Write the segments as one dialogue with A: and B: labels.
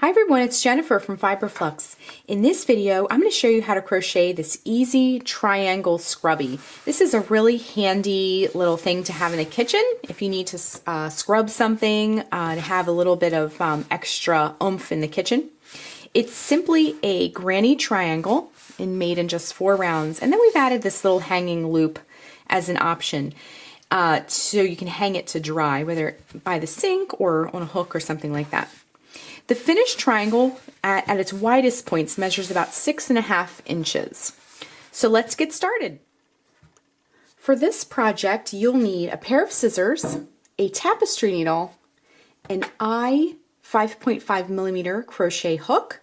A: Hi everyone, it's Jennifer from Flux. In this video, I'm going to show you how to crochet this easy triangle scrubby. This is a really handy little thing to have in the kitchen if you need to scrub something to have a little bit of extra oomph in the kitchen. It's simply a granny triangle and made in just 4 rounds, and then we've added this little hanging loop as an option. So you can hang it to dry, whether by the sink or on a hook or something like that. The finished triangle at its widest points measures about 6.5 inches. So let's get started. For this project, you'll need a pair of scissors, a tapestry needle, an I 5.5mm crochet hook,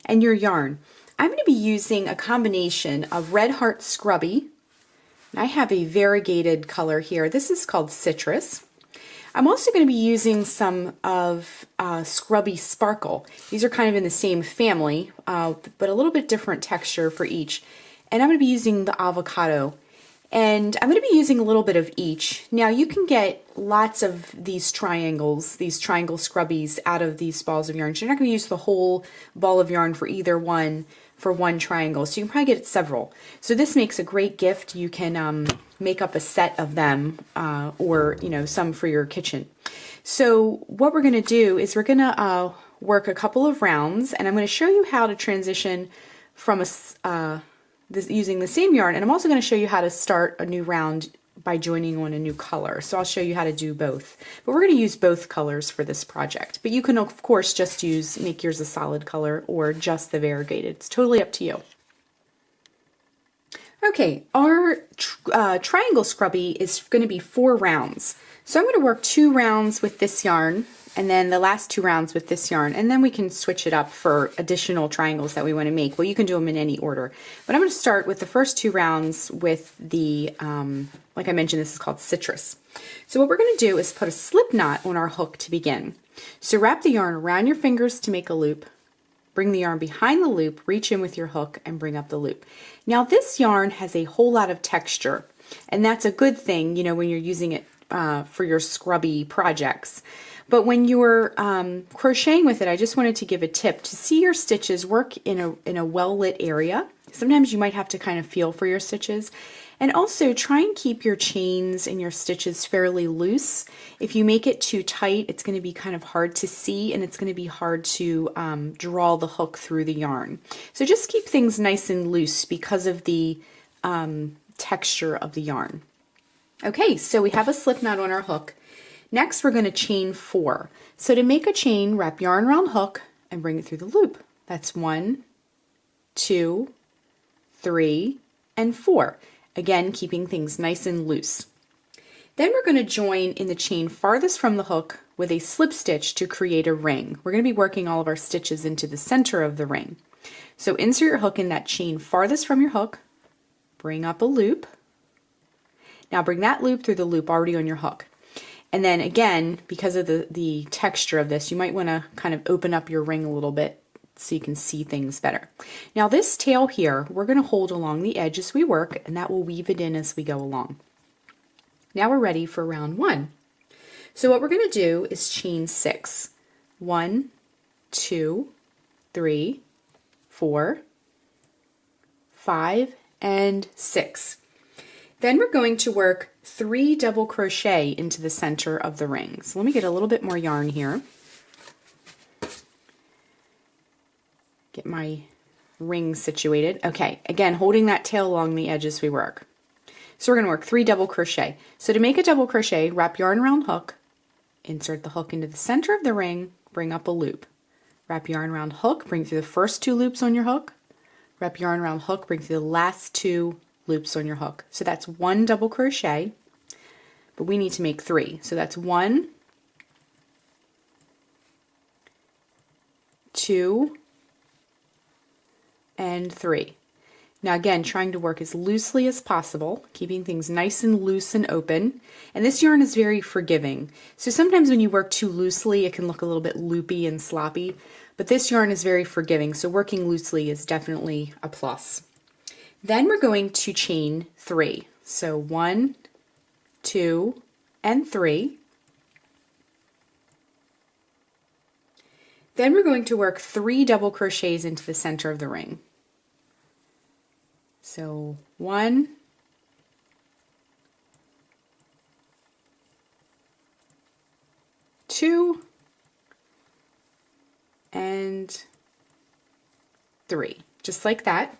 A: and your yarn. I'm going to be using a combination of Red Heart Scrubby. I have a variegated color here. This is called Citrus. I'm also going to be using some of Scrubby Sparkle. These are kind of in the same family, but a little bit different texture for each. And I'm going to be using the Avocado. And I'm going to be using a little bit of each. Now you can get lots of these triangles, these triangle scrubbies out of these balls of yarn. So you're not going to use the whole ball of yarn for either one for one triangle. So you can probably get several. So this makes a great gift. You can make up a set of them or some for your kitchen. So what we're going to do is we're going to work a couple of rounds, and I'm going to show you how to transition from using the same yarn, and I'm also going to show you how to start a new round by joining on a new color. So I'll show you how to do both. But we're going to use both colors for this project. But you can of course just make yours a solid color or just the variegated. It's totally up to you. Okay, our triangle scrubby is going to be 4 rounds. So I'm going to work 2 rounds with this yarn, and then the last 2 rounds with this yarn, and then we can switch it up for additional triangles that we want to make. Well, you can do them in any order. But I'm going to start with the first 2 rounds with the, like I mentioned, this is called Citrus. So what we're going to do is put a slip knot on our hook to begin. So wrap the yarn around your fingers to make a loop. Bring the yarn behind the loop, reach in with your hook, and bring up the loop. Now this yarn has a whole lot of texture, and that's a good thing, when you're using it for your scrubby projects. But when you're crocheting with it, I just wanted to give a tip to see your stitches work in a well-lit area. Sometimes you might have to kind of feel for your stitches. And also try and keep your chains and your stitches fairly loose. If you make it too tight, it's going to be kind of hard to see, and it's going to be hard to draw the hook through the yarn. So just keep things nice and loose because of the texture of the yarn. Okay, so we have a slip knot on our hook. Next, we're going to chain 4. So to make a chain, wrap yarn around hook and bring it through the loop. That's 1, 2, 3, and 4. Again, keeping things nice and loose. Then we're going to join in the chain farthest from the hook with a slip stitch to create a ring. We're going to be working all of our stitches into the center of the ring. So insert your hook in that chain farthest from your hook, bring up a loop. Now bring that loop through the loop already on your hook. And then again, because of the texture of this, you might want to kind of open up your ring a little bit so you can see things better. Now this tail here, we're going to hold along the edge as we work, and that will weave it in as we go along. Now we're ready for round 1. So what we're going to do is chain 6. 1, 2, 3, 4, 5, and 6. Then we're going to work 3 double crochet into the center of the ring. So let me get a little bit more yarn here. Get my ring situated. Okay, again, holding that tail along the edge as we work. So we're going to work 3 double crochet. So to make a double crochet, wrap yarn around hook, insert the hook into the center of the ring, bring up a loop. Wrap yarn around hook, bring through the first 2 loops on your hook. Wrap yarn around hook, bring through the last 2 loops on your hook. So that's 1 double crochet, but we need to make 3. So that's 1, 2, and 3. Now again, trying to work as loosely as possible, keeping things nice and loose and open. And this yarn is very forgiving. So sometimes when you work too loosely, it can look a little bit loopy and sloppy, but this yarn is very forgiving, so working loosely is definitely a plus. Then we're going to chain 3. So 1, 2, and 3. Then we're going to work 3 double crochets into the center of the ring. So 1, 2, and 3, just like that.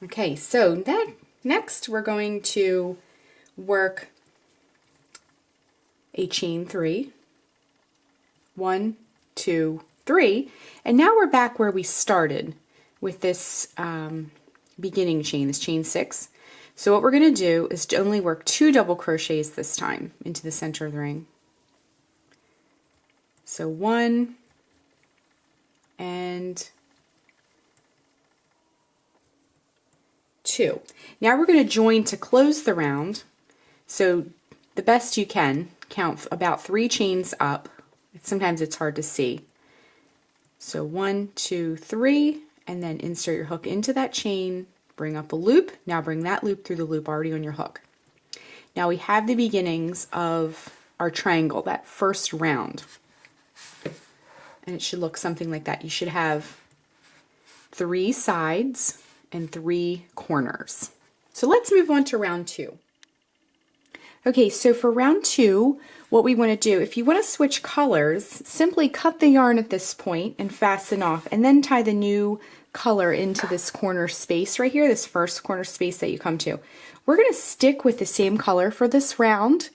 A: Okay, so next we're going to work a chain 3, 1, 2, 3, and now we're back where we started with this beginning chain, this chain 6. So what we're going to do is to only work 2 double crochets this time into the center of the ring. So 1 and 2. Now we're going to join to close the round. So the best you can, count about 3 chains up. Sometimes it's hard to see. So 1, 2, 3, and then insert your hook into that chain, bring up a loop. Now bring that loop through the loop already on your hook. Now we have the beginnings of our triangle, that first round. And it should look something like that. You should have 3 sides and 3 corners. So let's move on to round 2. Okay, so for round 2, what we want to do, if you want to switch colors, simply cut the yarn at this point and fasten off, and then tie the new color into this corner space right here, this first corner space that you come to. We're going to stick with the same color for this round,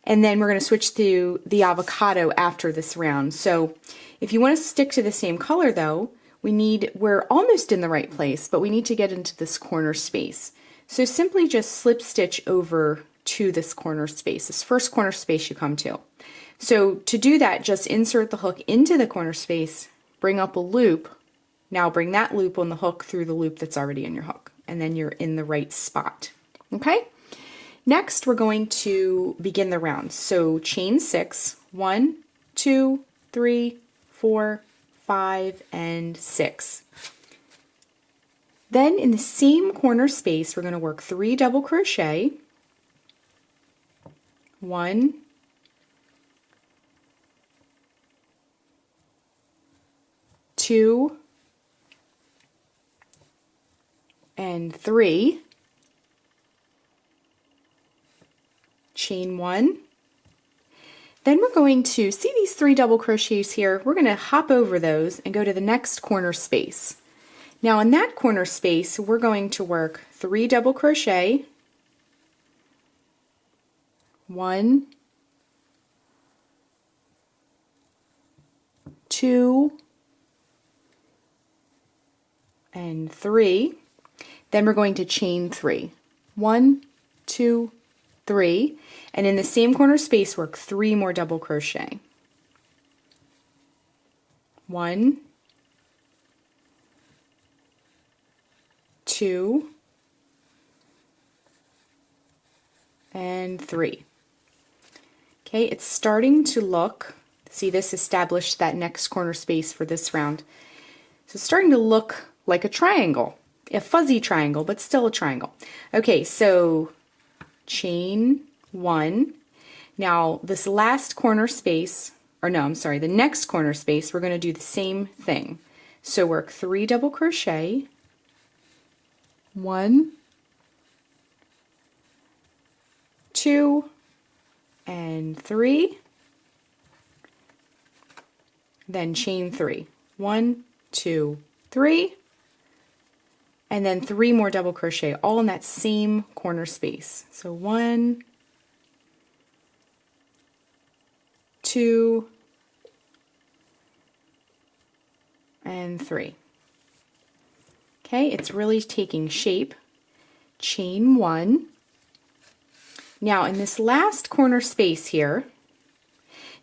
A: and then we're going to switch to the avocado after this round. So if you want to stick to the same color though, we're almost in the right place, but we need to get into this corner space. So simply just slip stitch over to this corner space, this first corner space you come to. So to do that, just insert the hook into the corner space, bring up a loop. Now bring that loop on the hook through the loop that's already in your hook, and then you're in the right spot. Okay? Next, we're going to begin the round. So chain 6, 1, 2, 3, 4, 5, and 6. Then in the same corner space, we're going to work 3 double crochet. 1, 2, and 3. Chain 1. Then we're going to see these 3 double crochets here. We're going to hop over those and go to the next corner space. Now in that corner space, we're going to work 3 double crochet. 1, 2, and 3. Then we're going to chain 3. 1, 2, 3, and in the same corner space work 3 more double crochet. 1, 2, and 3. Okay, it's starting to look, see this established that next corner space for this round. So it's starting to look like a triangle, a fuzzy triangle, but still a triangle. Okay, so chain 1. Now this last corner space, or no, I'm sorry, the next corner space, we're going to do the same thing. So work 3 double crochet. 1, 2, and 3. Then chain 3. 1, 2, 3. And then 3 more double crochet, all in that same corner space. So 1, 2, and 3. Okay, it's really taking shape. Chain 1. Now in this last corner space here,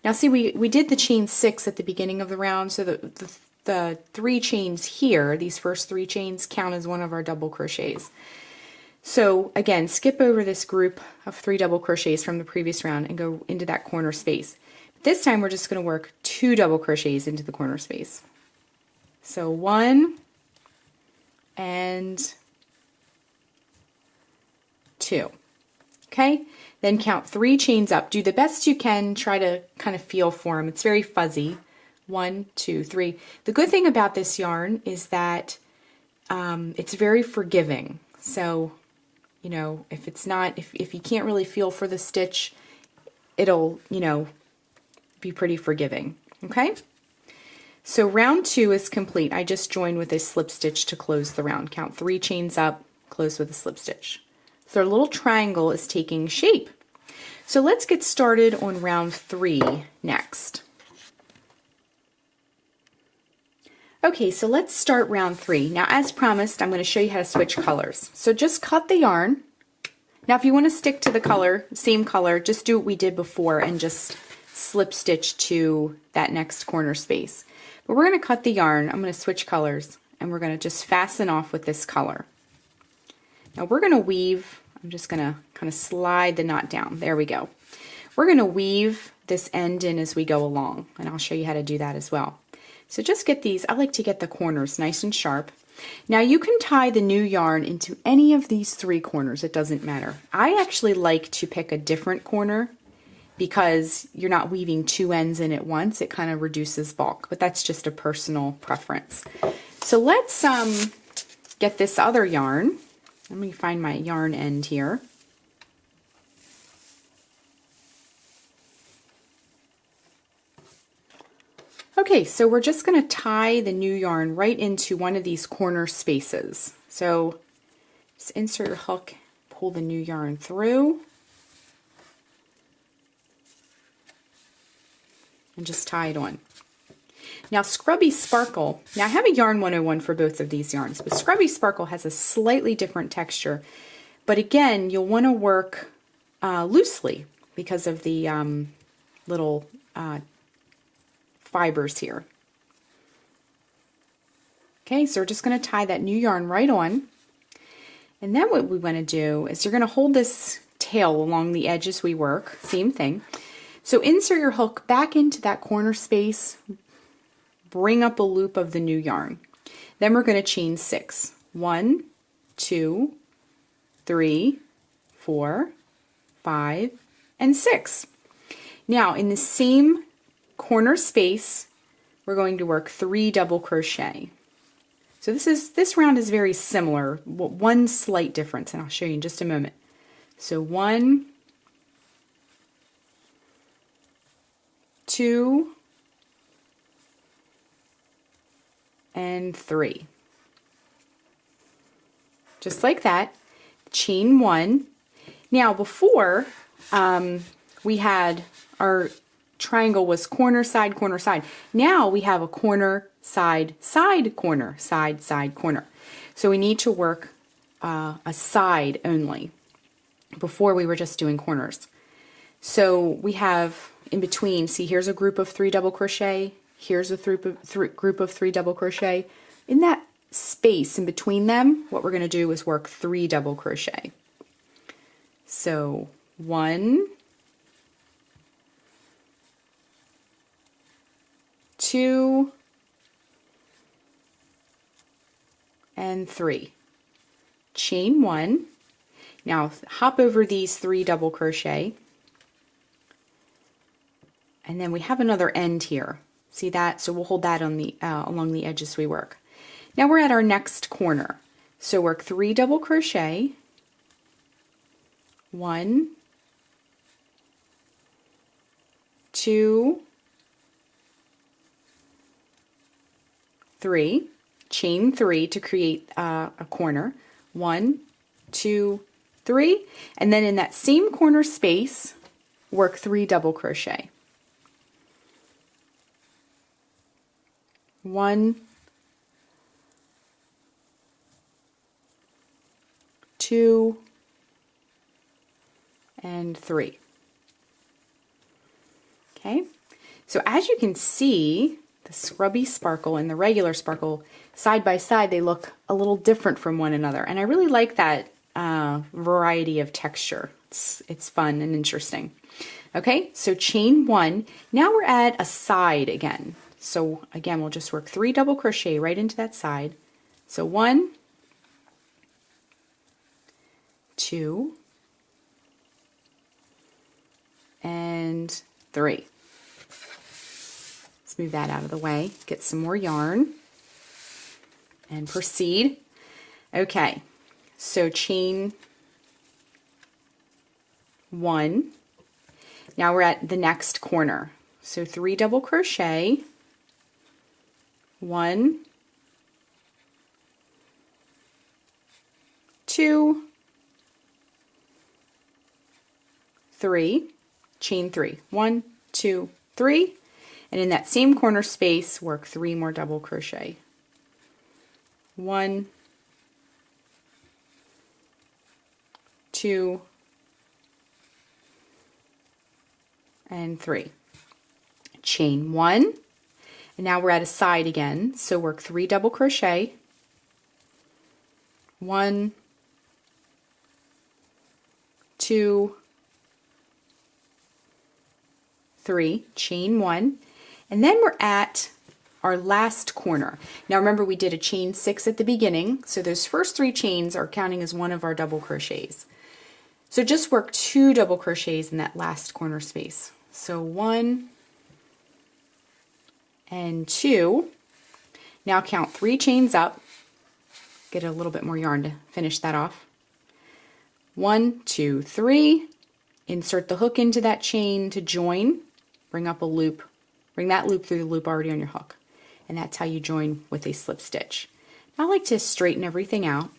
A: now see we did the chain 6 at the beginning of the round, so the 3 chains here, these first 3 chains, count as one of our double crochets. So again, skip over this group of 3 double crochets from the previous round and go into that corner space. This time we're just going to work 2 double crochets into the corner space. So 1 and 2. Okay, Then count 3 chains up. Do the best you can. Try to kind of feel for them. It's very fuzzy. 1, 2, 3. The good thing about this yarn is that it's very forgiving. So, you know, if it's not, if you can't really feel for the stitch, it'll, you know, be pretty forgiving. Okay? So round 2 is complete. I just joined with a slip stitch to close the round. Count 3 chains up, close with a slip stitch. So our little triangle is taking shape. So let's get started on round 3 next. Okay, so let's start round 3. Now, as promised, I'm going to show you how to switch colors. So just cut the yarn. Now, if you want to stick to the color, same color, just do what we did before and just slip stitch to that next corner space. But we're going to cut the yarn. I'm going to switch colors, and we're going to just fasten off with this color. Now we're going to weave. I'm just going to kind of slide the knot down. There we go. We're going to weave this end in as we go along, and I'll show you how to do that as well. So just get these. I like to get the corners nice and sharp. Now you can tie the new yarn into any of these 3 corners. It doesn't matter. I actually like to pick a different corner because you're not weaving 2 ends in at once. It kind of reduces bulk, but that's just a personal preference. So let's get this other yarn. Let me find my yarn end here. Okay, so we're just going to tie the new yarn right into one of these corner spaces. So just insert your hook, pull the new yarn through, and just tie it on. Now Scrubby Sparkle, now I have a Yarn 101 for both of these yarns, but Scrubby Sparkle has a slightly different texture. But again, you'll want to work loosely because of the little fibers here. Okay, so we're just going to tie that new yarn right on. And then what we want to do is you're going to hold this tail along the edge as we work. Same thing. So insert your hook back into that corner space, bring up a loop of the new yarn. Then we're going to chain 6. 1, 2, 3, 4, 5, and 6. Now in the same corner space, we're going to work 3 double crochet. So this round is very similar, one slight difference, and I'll show you in just a moment. So 1, 2, and 3. Just like that. Chain 1. Now before we had our triangle was corner, side, corner, side. Now we have a corner, side, side, corner, side, side, corner. So we need to work a side only. Before we were just doing corners. So we have in between, see here's a group of 3 double crochet, here's a group of 3 double crochet. In that space in between them, what we're going to do is work 3 double crochet. So 1, 2, and 3. Chain 1. Now hop over these 3 double crochet, and then we have another end here. See that? So we'll hold that on the along the edge as we work. Now we're at our next corner. So work 3 double crochet. 1, 2, 3. Chain 3 to create a corner. 1, 2, 3, and then in that same corner space, work 3 double crochet. 1, 2, and 3. Okay, so as you can see, the Scrubby Sparkle and the regular Sparkle side by side, they look a little different from one another, and I really like that variety of texture. It's fun and interesting. Okay, so chain 1. Now we're at a side again. So again, we'll just work 3 double crochet right into that side. So 1, 2, and 3. Let's move that out of the way, get some more yarn, and proceed. Okay, so chain 1. Now we're at the next corner. So 3 double crochet, 1, 2, 3, chain 3, 1, 2, 3, and in that same corner space work 3 more double crochet, 1, 2, and 3. Chain 1, and now we're at a side again, so work 3 double crochet, 1, 2, 3, chain 1, and then we're at our last corner. Now remember, we did a chain 6 at the beginning, so those first 3 chains are counting as one of our double crochets. So just work 2 double crochets in that last corner space. So 1 and 2. Now count 3 chains up. Get a little bit more yarn to finish that off. 1, 2, 3. Insert the hook into that chain to join. Bring up a loop. Bring that loop through the loop already on your hook. And that's how you join with a slip stitch. Now I like to straighten everything out.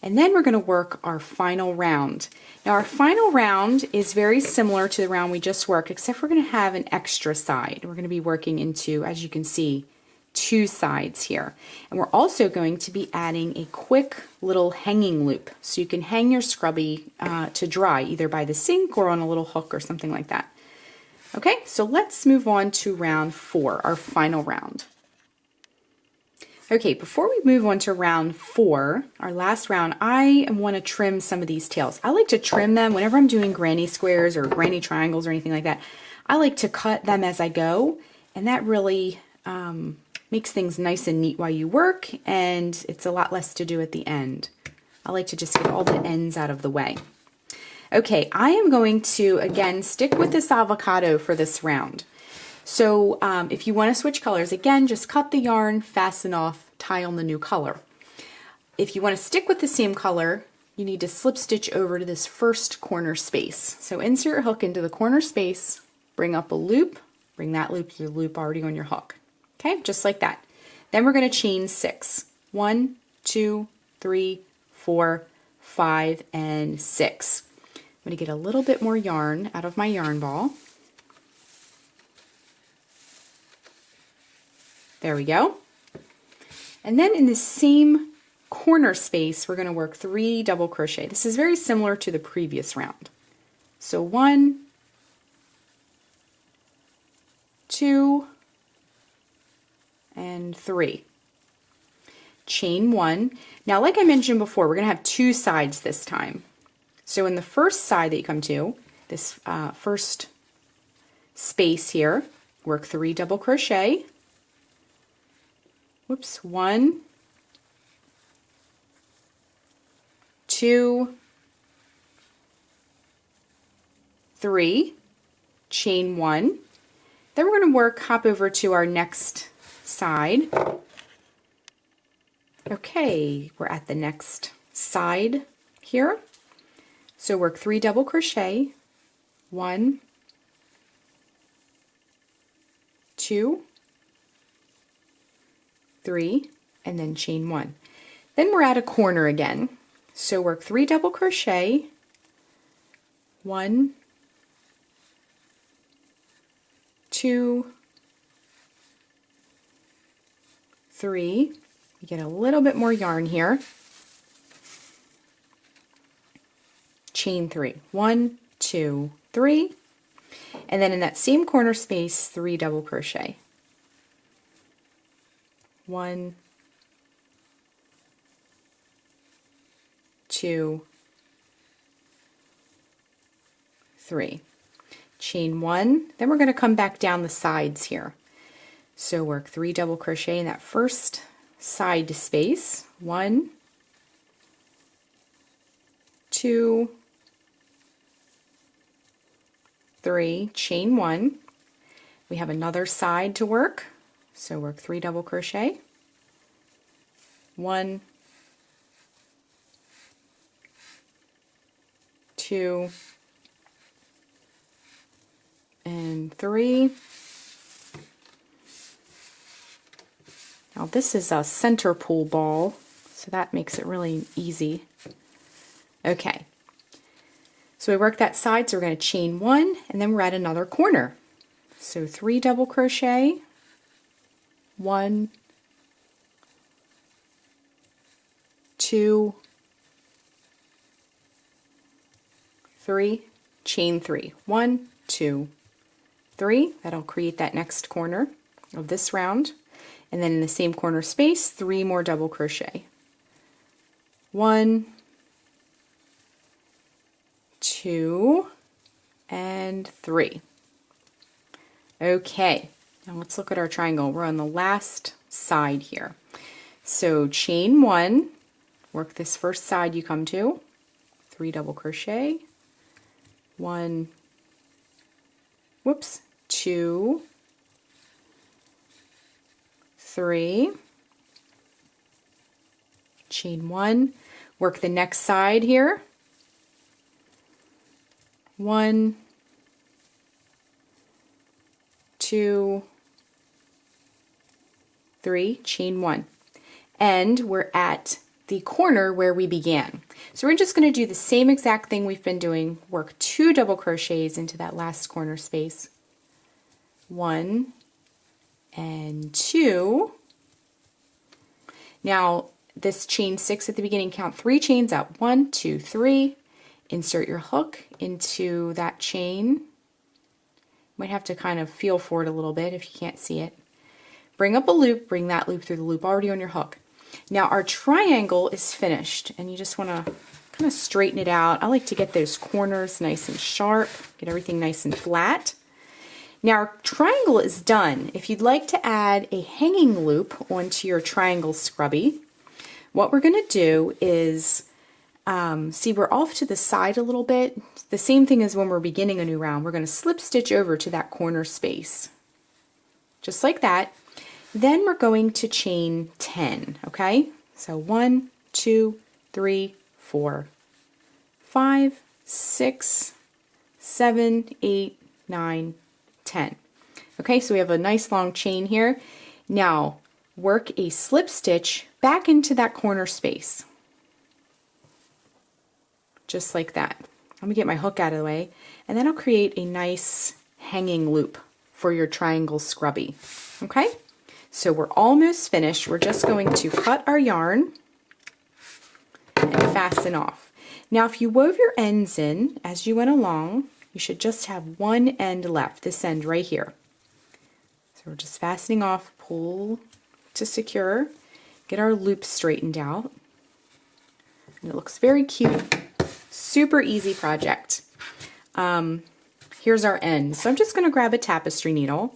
A: And then we're going to work our final round. Now our final round is very similar to the round we just worked, except we're going to have an extra side. We're going to be working into, as you can see, 2 sides here. And we're also going to be adding a quick little hanging loop. So you can hang your scrubby to dry, either by the sink or on a little hook or something like that. Okay, so let's move on to round 4, our final round. Okay, before we move on to round 4, our last round, I want to trim some of these tails. I like to trim them whenever I'm doing granny squares or granny triangles or anything like that. I like to cut them as I go, and that really makes things nice and neat while you work, and it's a lot less to do at the end. I like to just get all the ends out of the way. Okay, I am going to, again, stick with this avocado for this round. So if you want to switch colors, again, just cut the yarn, fasten off, tie on the new color. If you want to stick with the same color, you need to slip stitch over to this first corner space. So insert your hook into the corner space, bring up a loop, bring that loop to the loop already on your hook. Okay, just like that. Then we're going to chain 6. 1, 2, 3, 4, 5, and 6. I'm going to get a little bit more yarn out of my yarn ball. There we go. And then in the same corner space, we're going to work 3 double crochet. This is very similar to the previous round. So 1, 2, and 3. Chain 1. Now, like I mentioned before, we're going to have 2 sides this time. So in the first side that you come to, this first space here, work 3 double crochet. Whoops, 1, 2, 3, chain 1. Then we're going to hop over to our next side. Okay, we're at the next side here. So work 3 double crochet, 1, 2, 3, and then chain 1. Then we're at a corner again. So work 3 double crochet, 1, 2, 3. You get a little bit more yarn here. Chain 3. 1, 2, 3. And then in that same corner space, 3 double crochet. 1, 2, 3. Chain 1. Then we're going to come back down the sides here. So work 3 double crochet in that first side space. 1, 2, 3, chain 1. We have another side to work, so work 3 double crochet, 1, 2, and 3. Now this is a center pull ball, so that makes it really easy. Okay, so we work that side, so we're going to chain 1, and then we're at another corner. So 3 double crochet, 1, 2, 3, chain 3, 1, 2, 3. That'll create that next corner of this round. And then in the same corner space, 3 more double crochet. 1, 2, and 3. Okay, now let's look at our triangle. We're on the last side here. So chain 1, work this first side you come to, 3 double crochet, 1, 2, 3, chain 1, work the next side here, 1, 2, 3, chain 1, and we're at the corner where we began. So we're just going to do the same exact thing we've been doing, work 2 double crochets into that last corner space, 1 and 2. Now this chain 6 at the beginning, count 3 chains up, 1, 2, 3, insert your hook into that chain. Might have to kind of feel for it a little bit if you can't see it. Bring up a loop, bring that loop through the loop already on your hook. Now our triangle is finished, and you just want to kind of straighten it out. I like to get those corners nice and sharp, get everything nice and flat. Now our triangle is done. If you'd like to add a hanging loop onto your Triangle Scrubby, what we're going to do is, see, we're off to the side a little bit. The same thing as when we're beginning a new round. We're going to slip stitch over to that corner space, just like that. Then we're going to chain 10, okay? So 1, 2, 3, 4, 5, 6, 7, 8, 9, 10. Okay, so we have a nice long chain here. Now work a slip stitch back into that corner space, just like that. Let me get my hook out of the way, and then I'll create a nice hanging loop for your Triangle Scrubby. Okay, so we're almost finished. We're just going to cut our yarn and fasten off. Now if you wove your ends in as you went along, you should just have one end left, this end right here. So we're just fastening off, pull to secure, get our loop straightened out. And it looks very cute. Super easy project. Here's our end. So I'm just going to grab a tapestry needle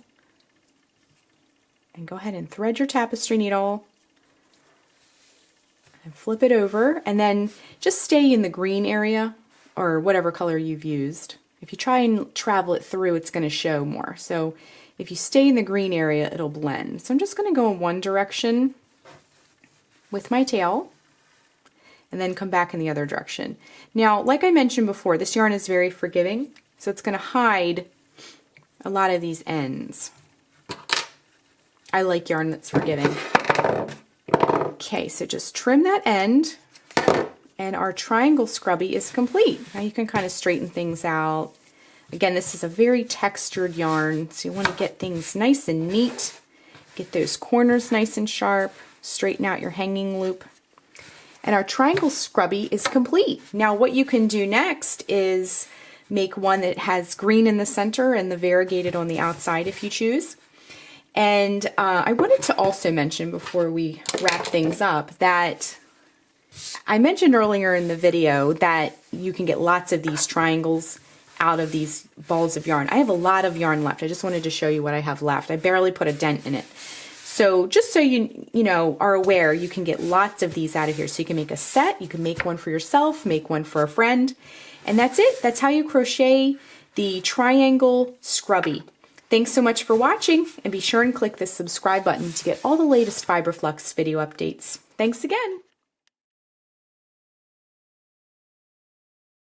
A: and go ahead and thread your tapestry needle and flip it over, and then just stay in the green area or whatever color you've used. If you try and travel it through, it's going to show more. So if you stay in the green area, it'll blend. So I'm just going to go in one direction with my tail and then come back in the other direction. Now, like I mentioned before, this yarn is very forgiving, so it's going to hide a lot of these ends. I like yarn that's forgiving. Okay, so just trim that end, and our Triangle Scrubby is complete. Now you can kind of straighten things out. Again, this is a very textured yarn, so you want to get things nice and neat, get those corners nice and sharp, straighten out your hanging loop. And our Triangle Scrubby is complete. Now what you can do next is make one that has green in the center and the variegated on the outside if you choose. And I wanted to also mention before we wrap things up that I mentioned earlier in the video that you can get lots of these triangles out of these balls of yarn. I have a lot of yarn left. I just wanted to show you what I have left. I barely put a dent in it. So just so you know are aware, you can get lots of these out of here. So you can make a set, you can make one for yourself, make one for a friend, and that's it. That's how you crochet the Triangle Scrubby. Thanks so much for watching, and be sure and click the subscribe button to get all the latest Fiber Flux video updates. Thanks again!